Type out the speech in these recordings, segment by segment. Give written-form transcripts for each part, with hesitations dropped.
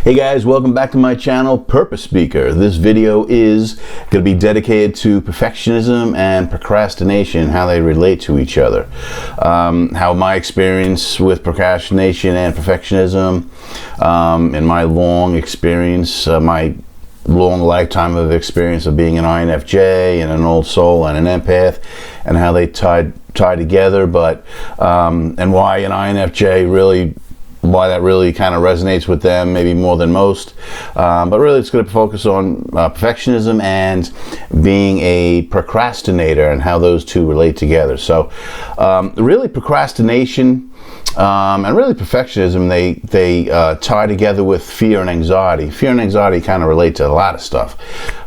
Hey guys, welcome back to my channel, Purpose Speaker. This video is going to be dedicated to perfectionism and procrastination, how they relate to each other. How my experience with procrastination and perfectionism, and my long experience, my long lifetime of experience of being an INFJ and an old soul and an empath, and how they tie together, but and why an INFJ really, why that really kind of resonates with them, maybe more than most. But really it's going to focus on perfectionism and being a procrastinator and how those two relate together. So really procrastination and really perfectionism, they tie together with fear and anxiety. Fear and anxiety kind of relate to a lot of stuff.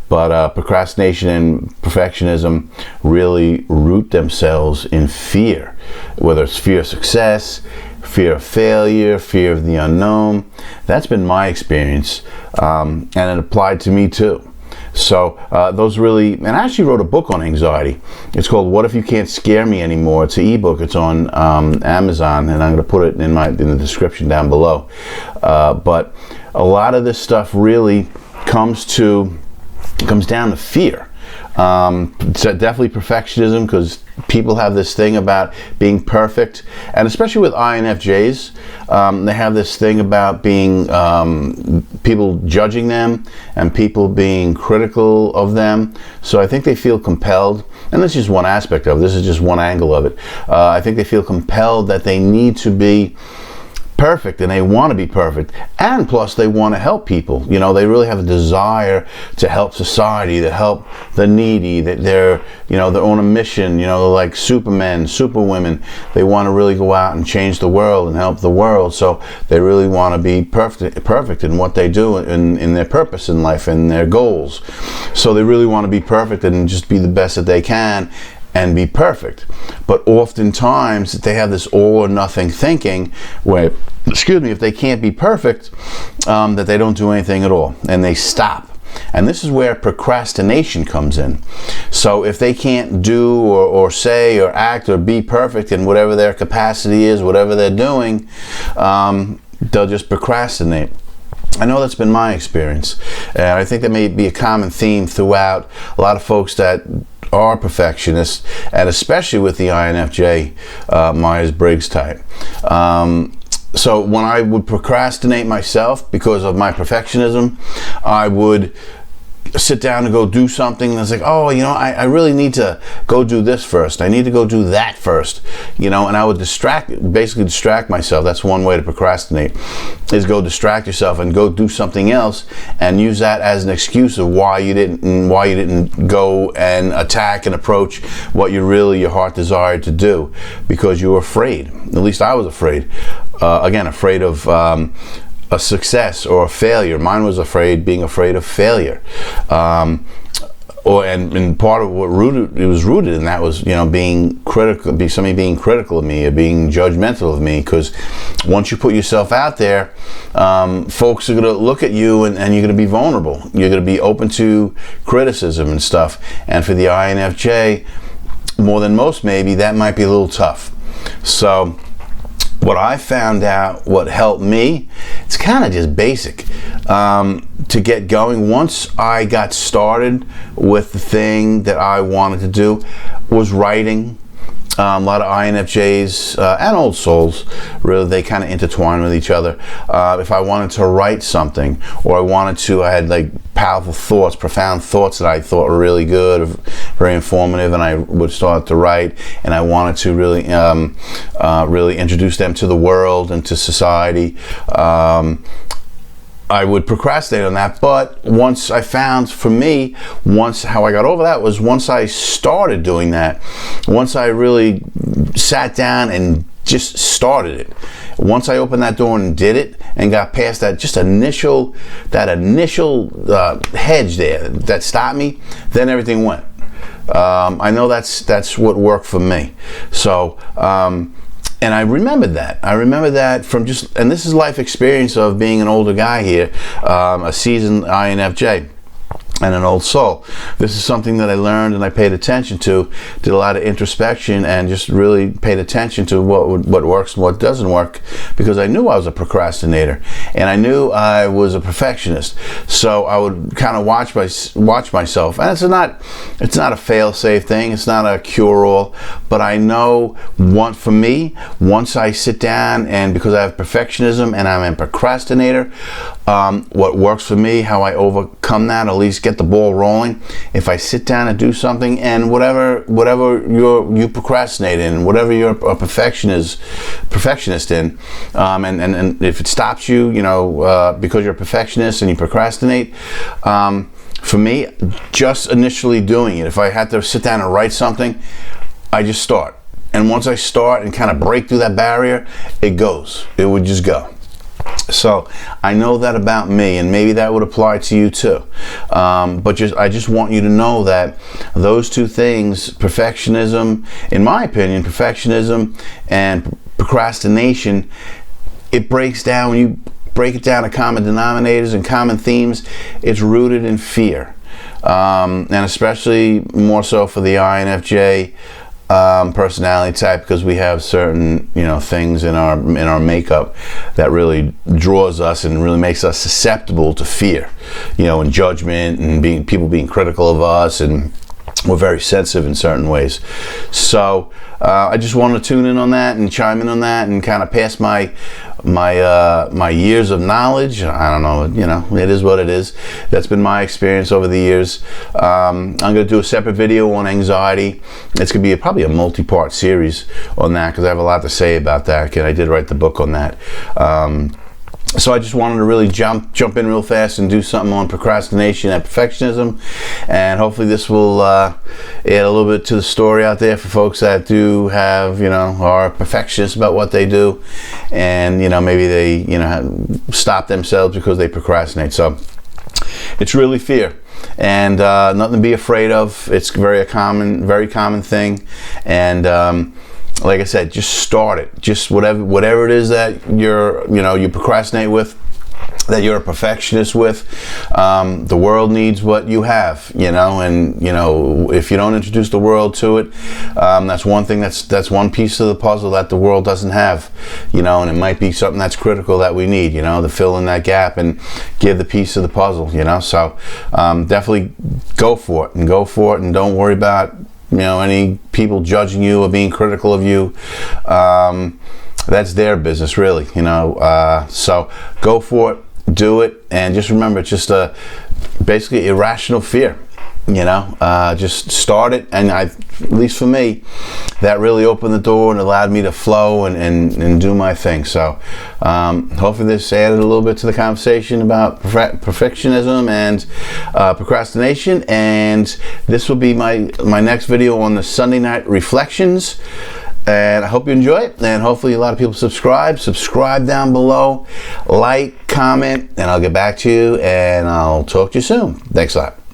But procrastination and perfectionism really root themselves in fear, whether it's fear of success, fear of failure, fear of the unknown. That's been my experience, and it applied to me too. So those really, and I actually wrote a book on anxiety. It's called What If You Can't Scare Me Anymore. It's an ebook. It's on Amazon, and I'm going to put it in the description down below. But a lot of this stuff really comes down to fear. So definitely perfectionism, because people have this thing about being perfect, and especially with INFJs, they have this thing about being people judging them and people being critical of them. So I think they feel compelled, and this is just one aspect of it, this is just one angle of it. I think they feel compelled that they need to be perfect, and they want to be perfect, and plus they want to help people. You know, they really have a desire to help society, to help the needy, that they're on a mission, like supermen, superwomen. They want to really go out and change the world and help the world. So they really want to be perfect in what they do, in their purpose in life and their goals. So they really want to be perfect and just be the best that they can and be perfect. But oftentimes they have this all or nothing thinking where, if they can't be perfect, that they don't do anything at all and they stop. And this is where procrastination comes in. So if they can't do or say or act or be perfect in whatever their capacity is, whatever they're doing, they'll just procrastinate. I know that's been my experience, and I think that may be a common theme throughout a lot of folks that are perfectionists, and especially with the INFJ Myers-Briggs type. So when I would procrastinate myself because of my perfectionism, I would sit down and go do something, and it's like, I really need to go do this first. I need to go do that first, and I would basically distract myself. That's one way to procrastinate, is go distract yourself and go do something else and use that as an excuse of why you didn't go and attack and approach what your heart desired to do, because you were afraid. At least I was afraid. Afraid of a success or a failure. Mine was being afraid of failure. And part of what it was rooted in that was, being critical, somebody being critical of me or being judgmental of me. Because once you put yourself out there, folks are going to look at you, and you're going to be vulnerable. You're going to be open to criticism and stuff. And for the INFJ, more than most maybe, that might be a little tough. So what I found out, what helped me, it's kind of just basic to get going. Once I got started with the thing that I wanted to do, was writing. A lot of INFJs and old souls, really, they kind of intertwine with each other. If I wanted to write something, or I had like powerful thoughts, profound thoughts that I thought were really good, very informative, and I would start to write, and I wanted to really introduce them to the world and to society. I would procrastinate on that, but once I found, for me, how I got over that was once I started doing that, once I really sat down and just started it, once I opened that door and did it and got past that initial hedge there that stopped me, then everything went. I know that's what worked for me. So and I remembered that from and this is life experience of being an older guy here, a seasoned INFJ. and an old soul. This is something that I learned and I paid attention to, did a lot of introspection, and just really paid attention to what works and what doesn't work, because I knew I was a procrastinator and I knew I was a perfectionist. So I would kind of watch myself, and it's not a fail-safe thing, it's not a cure-all, but I know for me, once I sit down, and because I have perfectionism and I'm a procrastinator, what works for me, how I overcome that, at least get the ball rolling. If I sit down and do something, and whatever you procrastinate in, whatever you're a perfectionist in, and if it stops you, because you're a perfectionist and you procrastinate, for me, just initially doing it, if I had to sit down and write something, I just start. And once I start and kind of break through that barrier, it would just go. So I know that about me, and maybe that would apply to you too. But I just want you to know that those two things, perfectionism, in my opinion, perfectionism and procrastination, it breaks down, when you break it down to common denominators and common themes, it's rooted in fear. And especially more so for the INFJ personality type, because we have certain things in our makeup that really draws us and really makes us susceptible to fear, and judgment, and people being critical of us, and we're very sensitive in certain ways. So I just want to tune in on that and chime in on that and kind of pass my years of knowledge. I don't know, it is what it is. That's been my experience over the years. I'm going to do a separate video on anxiety. It's going to be probably a multi-part series on that, because I have a lot to say about that, and I did write the book on that. So I just wanted to really jump in real fast and do something on procrastination and perfectionism, and hopefully this will add a little bit to the story out there for folks that do have, are perfectionists about what they do, and maybe they stop themselves because they procrastinate. So it's really fear, and nothing to be afraid of. It's very common thing, and like I said, just start it. Just whatever it is that you procrastinate with, that you're a perfectionist with. The world needs what you have, and if you don't introduce the world to it, that's one thing. That's one piece of the puzzle that the world doesn't have, and it might be something that's critical that we need, to fill in that gap and give the piece of the puzzle, So definitely go for it, and don't worry about any people judging you or being critical of you. That's their business, really, so go for it, do it, and just remember, it's just basically irrational fear. Just start it, and at least for me, that really opened the door and allowed me to flow and do my thing. So hopefully this added a little bit to the conversation about perfectionism and procrastination, and this will be my next video on the Sunday night reflections. And I hope you enjoy it, and hopefully a lot of people subscribe down below, like, comment, and I'll get back to you, and I'll talk to you soon. Thanks a lot.